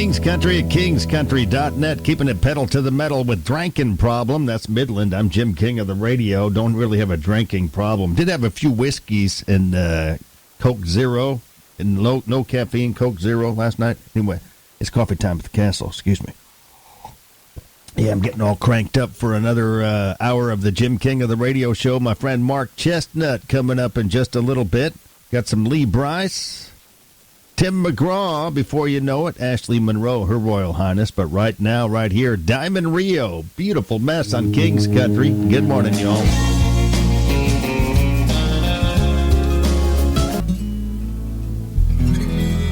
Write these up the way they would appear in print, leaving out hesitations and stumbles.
King's Country at kingscountry.net, keeping it pedal to the metal with drinking problem. That's Midland. I'm Jim King of the radio. Don't really have a drinking problem. Did have a few whiskeys and Coke Zero and no caffeine Coke Zero last night. Anyway, it's coffee time at the castle. Excuse me. Yeah, I'm getting all cranked up for another hour of the Jim King of the radio show. My friend Mark Chestnut coming up in just a little bit. Got some Lee Bryce, Tim McGraw, before you know it, Ashley Monroe, Her Royal Highness. But right now, right here, Diamond Rio. Beautiful mess on King's Country. Good morning, y'all.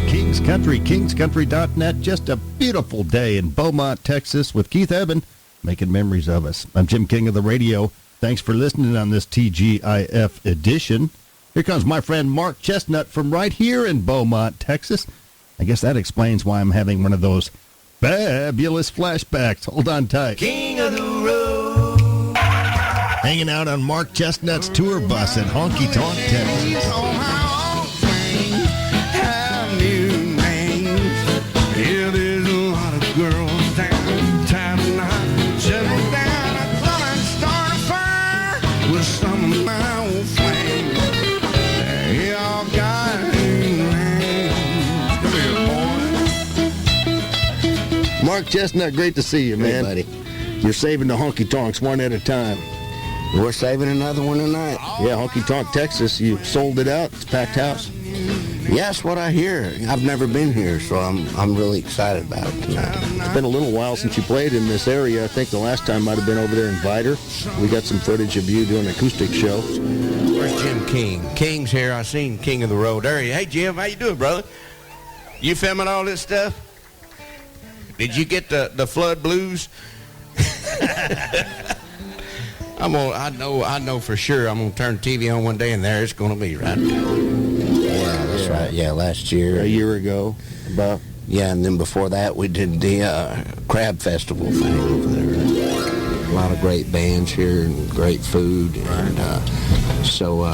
King's Country, kingscountry.net. Just a beautiful day in Beaumont, Texas, with Keith Eben making memories of us. I'm Jim King of the radio. Thanks for listening on this TGIF edition. Here comes my friend Mark Chestnut from right here in Beaumont, Texas. I guess that explains why I'm having one of those fabulous flashbacks. Hold on tight. King of the road. Hanging out on Mark Chestnut's tour bus in Honky Tonk, Texas. Mark Chestnut, great to see you, man. Hey, buddy. You're saving the honky tonks one at a time. We're saving another one tonight. Yeah, Honky Tonk, Texas. You sold it out. It's a packed house. Yeah, that's what I hear. I've never been here, so I'm really excited about it tonight. It's been a little while since you played in this area. I think the last time might have been over there in Vidor. We got some footage of you doing an acoustic show. Where's Jim King? King's here. I seen King of the Road. There he is. Hey, Jim, how you doing, brother? You filming all this stuff? Did you get the flood blues? I know for sure I'm gonna turn TV on one day and there it's gonna be, right? Yeah, that's right. Yeah, last year. A year ago, about. Yeah, and then before that we did the crab festival thing over there. A lot of great bands here and great food, and so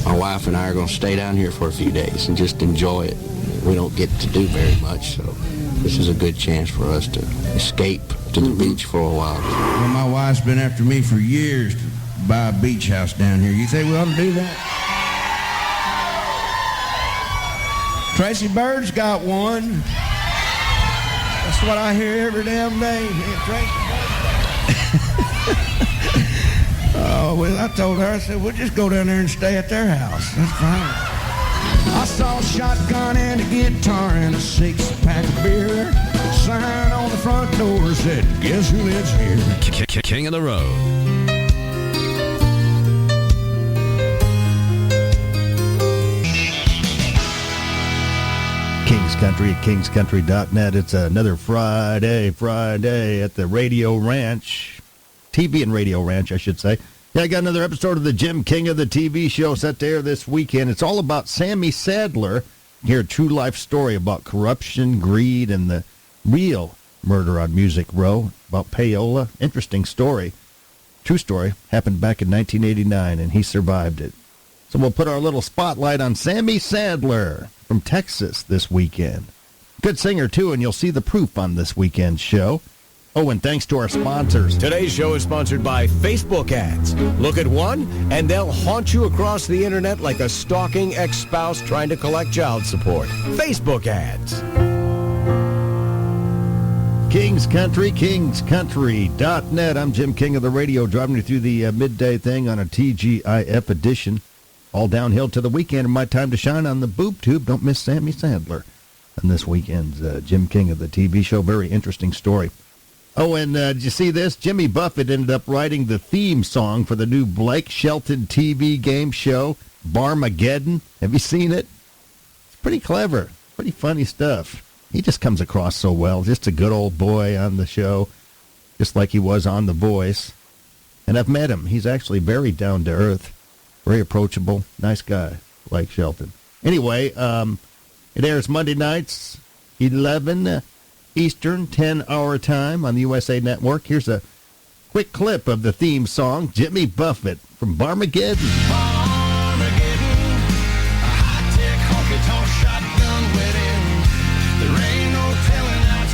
my wife and I are gonna stay down here for a few days and just enjoy it. We don't get to do very much, so this is a good chance for us to escape to the beach for a while. Well, my wife's been after me for years to buy a beach house down here. You think we ought to do that? Tracy Bird's got one. That's what I hear every damn day. Yeah, Tracy Bird. Oh, well, I told her, I said, we'll just go down there and stay at their house. That's fine. I saw a shotgun and a guitar and a six-pack of beer. Sign on the front door said, guess who lives here? King of the Road. King's Country at kingscountry.net. It's another Friday at the Radio Ranch. TV and Radio Ranch, I should say. Yeah, I got another episode of the Jim King of the TV show set to air this weekend. It's all about Sammy Sadler. Hear a true life story about corruption, greed, and the real murder on Music Row about payola. Interesting story. True story. Happened back in 1989, and he survived it. So we'll put our little spotlight on Sammy Sadler from Texas this weekend. Good singer, too, and you'll see the proof on this weekend's show. Oh, and thanks to our sponsors. Today's show is sponsored by Facebook ads. Look at one, and they'll haunt you across the internet like a stalking ex-spouse trying to collect child support. Facebook ads. King's Country, kingscountry.net. I'm Jim King of the radio, driving you through the midday thing on a TGIF edition. All downhill to the weekend, and my time to shine on the boob tube. Don't miss Sammy Sadler on this weekend's Jim King of the TV show. Very interesting story. Oh, and did you see this? Jimmy Buffett ended up writing the theme song for the new Blake Shelton TV game show, Barmageddon. Have you seen it? It's pretty clever, pretty funny stuff. He just comes across so well. Just a good old boy on the show, just like he was on The Voice. And I've met him. He's actually very down to earth, very approachable, nice guy, Blake Shelton. Anyway, it airs Monday nights, 11 Eastern, 10 our time on the USA Network. Here's a quick clip of the theme song, Jimmy Buffett from Barmageddon. Barmageddon, a high-tech honky-tonk shotgun wedding. There ain't no telling how it's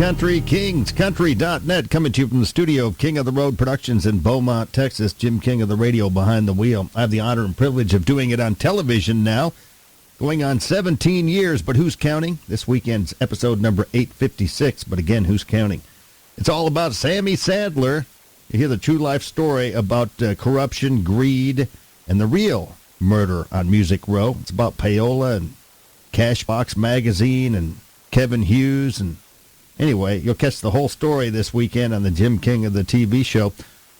Country, KingsCountry.net, coming to you from the studio of King of the Road Productions in Beaumont, Texas. Jim King of the Radio behind the wheel. I have the honor and privilege of doing it on television now, going on 17 years, but who's counting? This weekend's episode number 856, but again, who's counting? It's all about Sammy Sadler. You hear the true life story about corruption, greed, and the real murder on Music Row. It's about Payola and Cashbox Magazine and Kevin Hughes. And anyway, you'll catch the whole story this weekend on the Jim King of the TV show.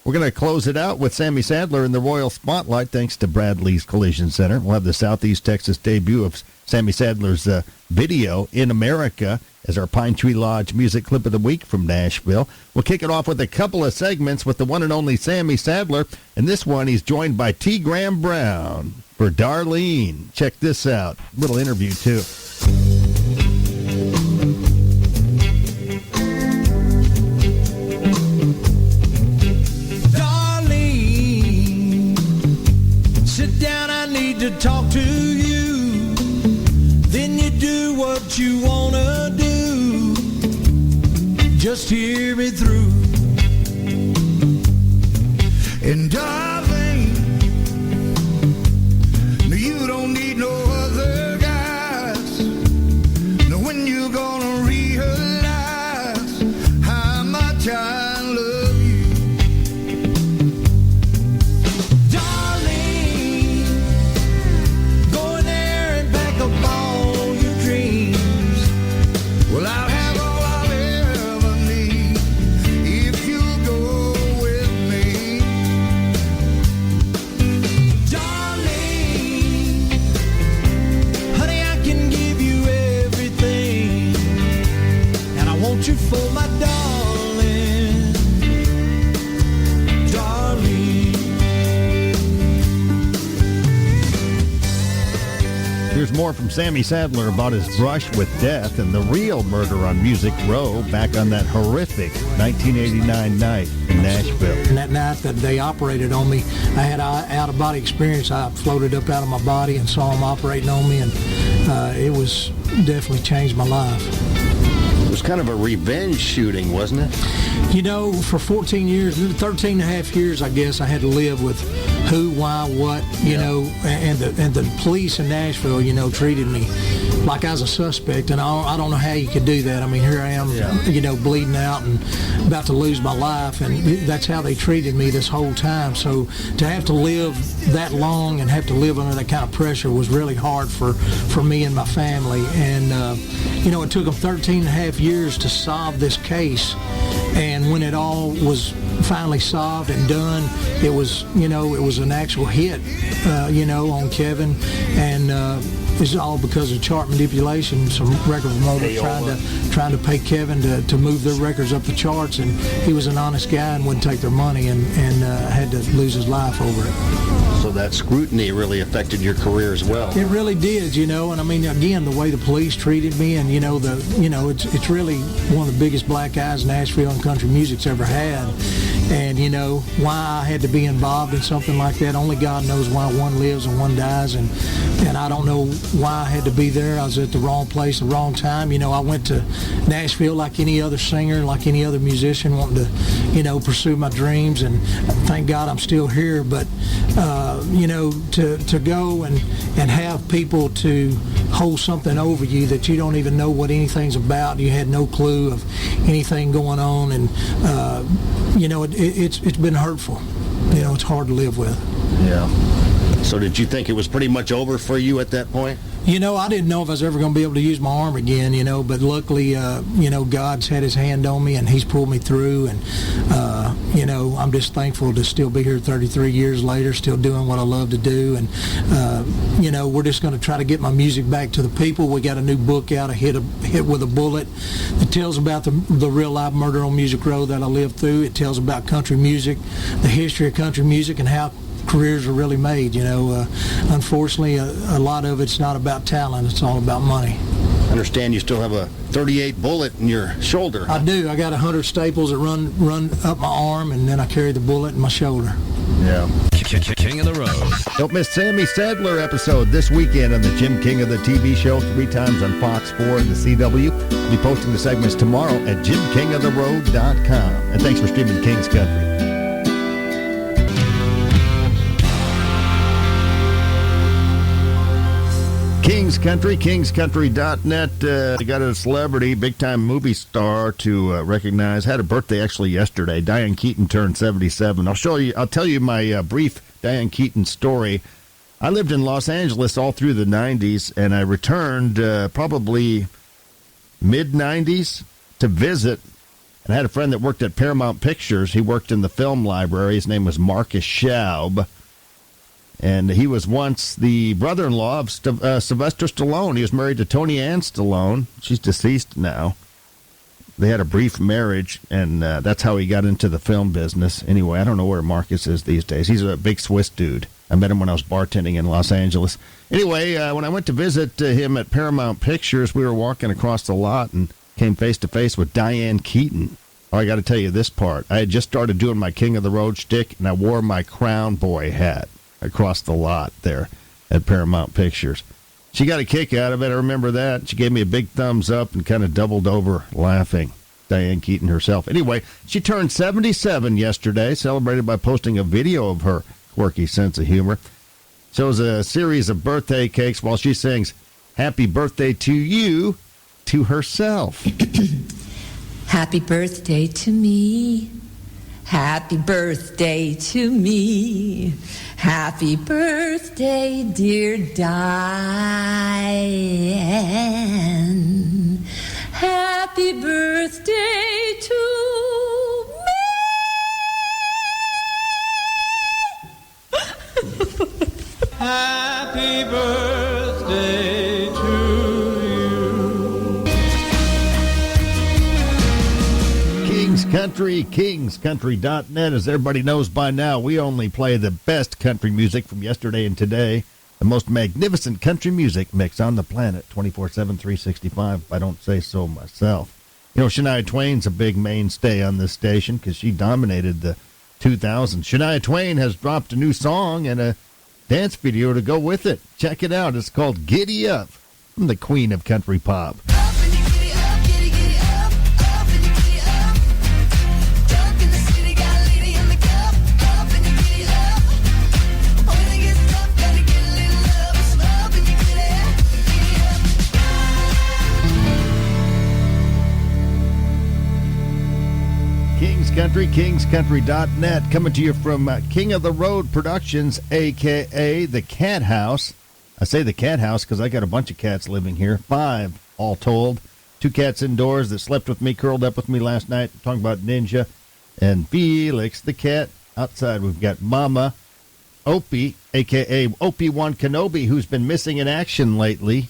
We're going to close it out with Sammy Sadler in the Royal Spotlight, thanks to Bradley's Collision Center. We'll have the Southeast Texas debut of Sammy Sadler's video, In America, as our Pine Tree Lodge music clip of the week from Nashville. We'll kick it off with a couple of segments with the one and only Sammy Sadler. And this one, he's joined by T. Graham Brown for Darlene. Check this out. Little interview, too. To talk to you, then you do what you wanna do. Just hear me through. And darling, no, you don't need no other guys. No, when you gonna realize how much I love you. Well, I'll have all I'll ever need if you go with me. Darling, honey, I can give you everything, and I want you for my darling, darling. Here's more from Sammy Sadler about his brush with death and the real murder on Music Row back on that horrific 1989 night in Nashville. And that night that they operated on me, I had an out-of-body experience. I floated up out of my body and saw them operating on me, and it was definitely changed my life. It was kind of a revenge shooting, wasn't it? You know, for 13 and a half years, I guess, I had to live with who, why, what, you know, and the police in Nashville, you know, treated me like I was a suspect, and I don't know how you could do that. I mean, here I am, you know, bleeding out and about to lose my life, and that's how they treated me this whole time. So to have to live that long and have to live under that kind of pressure was really hard for me and my family. And, you know, it took them 13 and a half years to solve this case, and when it all was finally solved and done, it was, you know, it was an actual hit, you know, on Kevin, and it's all because of chart manipulation. Some record promoters trying to pay Kevin to move their records up the charts, and he was an honest guy and wouldn't take their money, and had to lose his life over it. So that scrutiny really affected your career as well. It really did, you know, and I mean, again, the way the police treated me, and you know, it's really one of the biggest black eyes Nashville and country music's ever had. And you know, why I had to be involved in something like that, only God knows why one lives and one dies, and I don't know why I had to be there. I was at the wrong place, the wrong time. You know, I went to Nashville like any other singer, like any other musician, wanting to, you know, pursue my dreams, and thank God I'm still here. But you know, to go and have people to hold something over you that you don't even know what anything's about, you had no clue of anything going on, and you know, it's been hurtful. You know, it's hard to live with. Yeah. So did you think it was pretty much over for you at that point? You know, I didn't know if I was ever going to be able to use my arm again, you know, but luckily, you know, God's had his hand on me, and he's pulled me through, and, you know, I'm just thankful to still be here 33 years later, still doing what I love to do, and, you know, we're just going to try to get my music back to the people. We got a new book out, Hit with a Bullet, that tells about the real life murder on Music Row that I lived through. It tells about country music, the history of country music, and how careers are really made. You know, unfortunately, a lot of it's not about talent. It's all about money. I understand you still have a 38 bullet in your shoulder. I do. I got 100 staples that run up my arm, and then I carry the bullet in my shoulder. Yeah. King of the Road. Don't miss Sammy Sadler episode this weekend on the Jim King of the TV show, 3 times on Fox 4 and the CW. I'll be posting the segments tomorrow at JimKingOfTheRoad.com. And thanks for streaming King's Country. King's Country, KingsCountry.net. Got a celebrity, big-time movie star to recognize. Had a birthday actually yesterday. Diane Keaton turned 77. I'll tell you my brief Diane Keaton story. I lived in Los Angeles all through the 90s, and I returned probably mid-90s to visit. And I had a friend that worked at Paramount Pictures. He worked in the film library. His name was Marcus Schaub. And he was once the brother-in-law of Sylvester Stallone. He was married to Tony Ann Stallone. She's deceased now. They had a brief marriage, and that's how he got into the film business. Anyway, I don't know where Marcus is these days. He's a big Swiss dude. I met him when I was bartending in Los Angeles. Anyway, when I went to visit him at Paramount Pictures, we were walking across the lot and came face-to-face with Diane Keaton. Oh, I got to tell you this part. I had just started doing my King of the Road shtick, and I wore my Crown Boy hat across the lot there at Paramount Pictures. She got a kick out of it. I remember that. She gave me a big thumbs up and kind of doubled over laughing. Diane Keaton herself. Anyway, she turned 77 yesterday, celebrated by posting a video of her quirky sense of humor. Shows a series of birthday cakes while she sings "Happy Birthday to You" to herself. Happy birthday to me. Happy birthday to me. Happy birthday, dear Diane. Happy birthday to me. Happy birthday to King's Country, KingsCountry.net. As everybody knows by now, we only play the best country music from yesterday and today. The most magnificent country music mix on the planet, 24/7, 365, if I don't say so myself. You know, Shania Twain's a big mainstay on this station because she dominated the 2000s. Shania Twain has dropped a new song and a dance video to go with it. Check it out. It's called Giddy Up, from the queen of country pop. King's Country, KingsCountry.net, coming to you from King of the Road Productions, a.k.a. the Cat House. I say the Cat House because I got a bunch of cats living here, 5 all told. 2 cats indoors that slept with me, curled up with me last night, talking about Ninja, and Felix the cat. Outside we've got Mama, Opie, a.k.a. Opie-Wan Kenobi, who's been missing in action lately.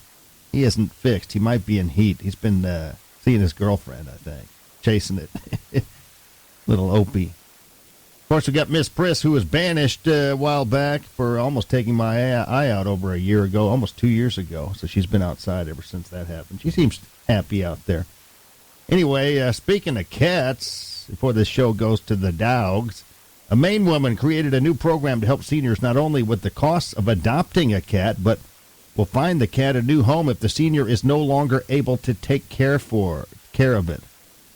He isn't fixed. He might be in heat. He's been seeing his girlfriend, I think, chasing it. Little Opie. Of course, we got Miss Priss, who was banished a while back for almost taking my eye out over a year ago, almost 2 years ago. So she's been outside ever since that happened. She seems happy out there. Anyway, speaking of cats, before this show goes to the dogs, a Maine woman created a new program to help seniors not only with the costs of adopting a cat, but will find the cat a new home if the senior is no longer able to take care of it.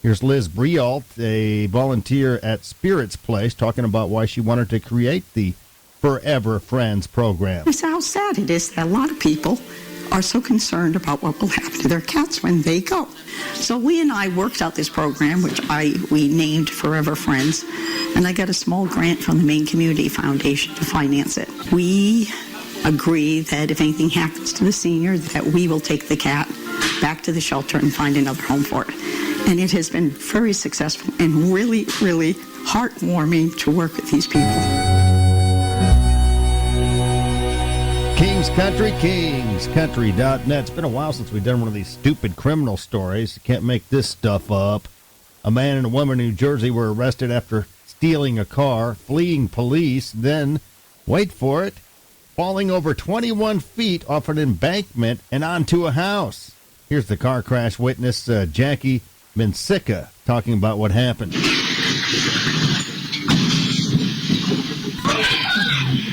Here's Liz Brialt, a volunteer at Spirit's Place, talking about why she wanted to create the Forever Friends program. It's how sad it is that a lot of people are so concerned about what will happen to their cats when they go. So we and I worked out this program, which we named Forever Friends, and I got a small grant from the Maine Community Foundation to finance it. We agree that if anything happens to the senior, that we will take the cat back to the shelter and find another home for it. And it has been very successful and really, really heartwarming to work with these people. King's Country, KingsCountry.net. It's been a while since we've done one of these stupid criminal stories. You can't make this stuff up. A man and a woman in New Jersey were arrested after stealing a car, fleeing police, then, wait for it, falling over 21 feet off an embankment and onto a house. Here's the car crash witness, Jackie Mensica, talking about what happened.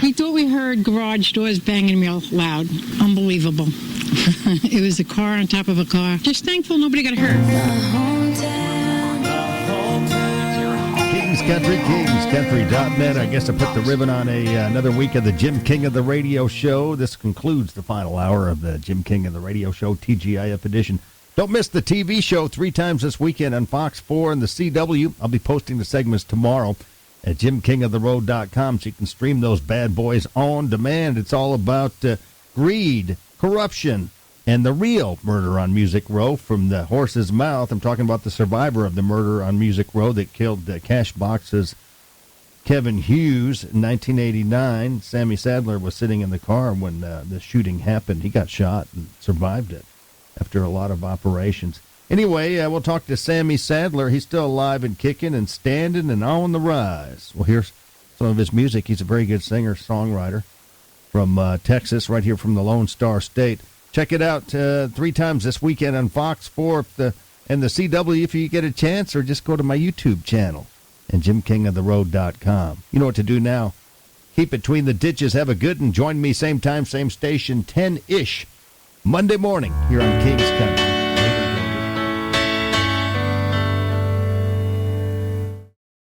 We thought we heard garage doors banging real loud. Unbelievable. It was a car on top of a car. Just thankful nobody got hurt. KingsCountry.net. I guess I put the ribbon on another week of the Jim King of the Radio Show. This concludes the final hour of the Jim King of the Radio Show, TGIF edition. Don't miss the TV show 3 times this weekend on Fox 4 and the CW. I'll be posting the segments tomorrow at JimKingOfTheRoad.com so you can stream those bad boys on demand. It's all about greed, corruption, and the real murder on Music Row from the horse's mouth. I'm talking about the survivor of the murder on Music Row that killed Cashbox's Kevin Hughes in 1989. Sammy Sadler was sitting in the car when the shooting happened. He got shot and survived it after a lot of operations. Anyway, we'll talk to Sammy Sadler. He's still alive and kicking and standing and on the rise. Well, here's some of his music. He's a very good singer, songwriter from Texas, right here from the Lone Star State. Check it out 3 times this weekend on Fox 4 and the CW if you get a chance, or just go to my YouTube channel and JimKingOfTheRoad.com. You know what to do now. Keep between the ditches. Have a good and join me same time, same station, 10-ish Monday morning here on Kings Country.